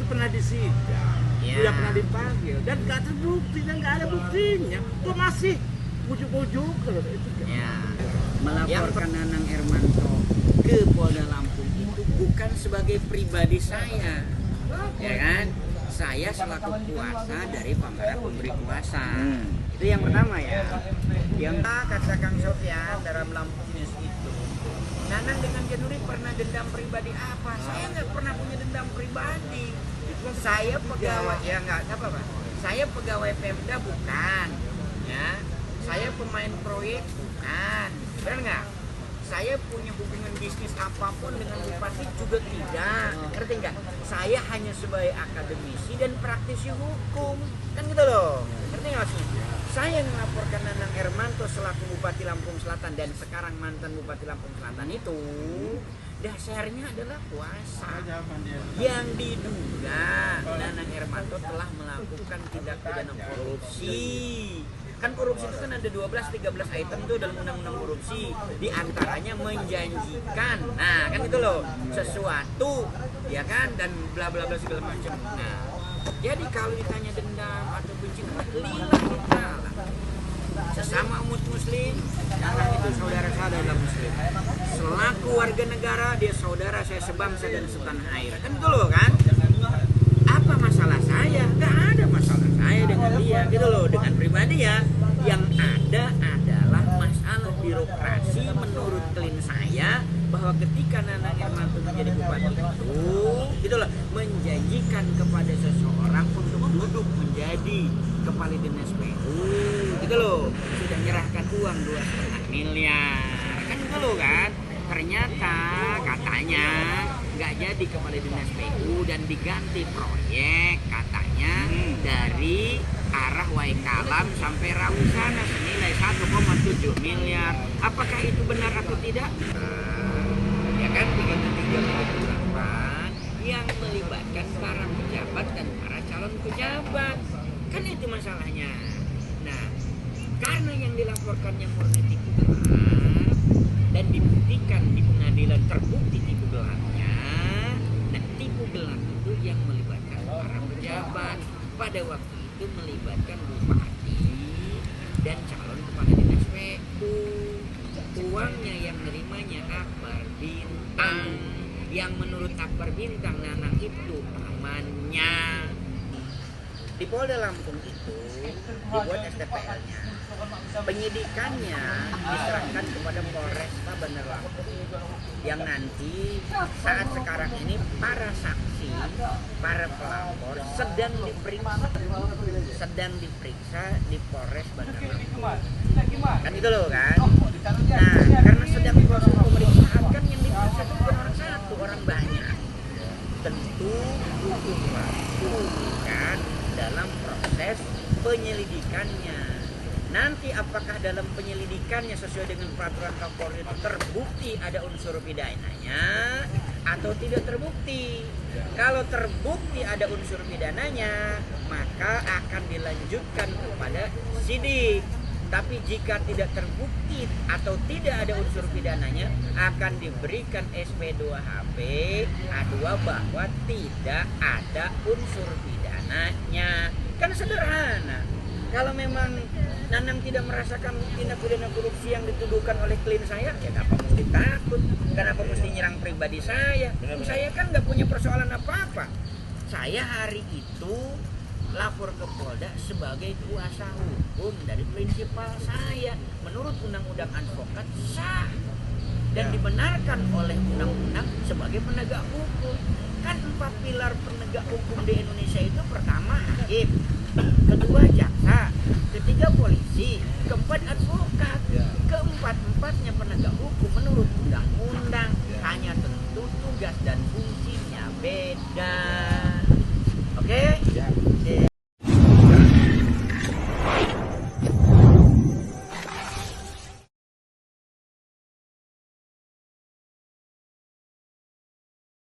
pernah disidang, Ya. udah pernah dipanggil dan nggak terbukti dan nggak ada buktinya. Kok masih ujuk-ujuk kalau itu? Ya. Melaporkan Nanang Hermanto ke Polda Lampung itu bukan sebagai pribadi saya, ya kan? Saya selaku kuasa dari para pemberi kuasa. Itu yang pertama ya. Yang kata Kang Sofyan dalam Lampung News itu, Nanang dengan Januri pernah dendam pribadi apa? Saya nggak pernah punya dendam pribadi. Saya pegawai, ya nggak apa-apa. Saya pegawai Pemda bukan, ya. Saya pemain proyek bukan, benar nggak? Saya punya hubungan bisnis apapun dengan bupati juga tidak, ngerti nggak? Saya hanya sebagai akademisi dan praktisi hukum, kan gitu loh, ngerti nggak maksudnya? Saya melaporkan Nanang Hermanto selaku Bupati Lampung Selatan dan sekarang mantan Bupati Lampung Selatan itu dasarnya adalah kuasa yang diduga Nanang Hermanto telah melakukan tindak pidana korupsi. Kan korupsi itu kan ada 12-13 item tuh dalam undang-undang korupsi, di antaranya menjanjikan, nah kan itu loh, sesuatu ya kan, dan bla bla bla segala macam. Nah, jadi kalau ditanya dendam atau benci, lillahi ta'ala, sesama umat muslim, karena itu saudara saya dalam muslim, selaku warga negara dia saudara saya sebangsa dan setanah air, kan itu loh kan. Apa masalah saya? Gak ada masalah saya dengan dia, gitu loh, dengan pribadi ya. Yang ada adalah masalah birokrasi menurut klien saya, bahwa ketika Nanang Hermanto menjadi bupati itu, gitu loh, menjanjikan kepada seseorang untuk duduk menjadi kepala dinas PU, gitu loh, sudah menyerahkan uang 2,5 miliar, kan gitu loh kan. Ternyata katanya nggak jadi kepala dinas PU dan diganti proyek katanya dari arah Waikalam sampai Rawusana senilai 1,7 miliar. Apakah itu benar atau tidak? Ya kan 33 yang melibatkan para pejabat dan para calon pejabat. Kan itu masalahnya. Nah, karena yang dilaporkannya murni tipu gelap dan dibuktikan di pengadilan terbukti tipu gelapnya, nah tipu gelap itu yang melibatkan para pejabat, pada waktu itu melibatkan bupati dan calon kepala dinas PU. Uangnya yang nerimanya Akbar Bintang, yang menurut Akbar Bintang Nanang itu amannya. Di Polda Lampung itu dibuat STPL-nya, penyidikannya diserahkan kepada Polresta Bandar Lampung, yang nanti saat sekarang ini para saksi, para pelapor sedang diperiksa di Polres Bandar Lampung, kan itu loh kan. Nah, karena sedang proses pemeriksaan, kan yang diperiksa itu bukan orang satu, orang banyak. Tentu butuh waktu kan dalam proses penyelidikannya. Nanti apakah dalam penyelidikannya sesuai dengan peraturan Kapolri itu terbukti ada unsur pidananya atau tidak terbukti. Kalau terbukti ada unsur pidananya, maka akan dilanjutkan kepada sidik. Tapi jika tidak terbukti atau tidak ada unsur pidananya, akan diberikan SP2HP A2 bahwa tidak ada unsur pidananya. Kan sederhana. Kalau memang Nanang tidak merasakan tindak pidana korupsi yang dituduhkan oleh klien saya, ya kenapa mesti takut? Kenapa mesti nyerang pribadi saya? Saya kan nggak punya persoalan apa-apa. Saya hari itu lapor ke Polda sebagai kuasa hukum dari prinsipal saya. Menurut undang-undang advokat sah dan dibenarkan oleh undang-undang sebagai penegak hukum. Kan 4 pilar penegak hukum di Indonesia itu: pertama hakim,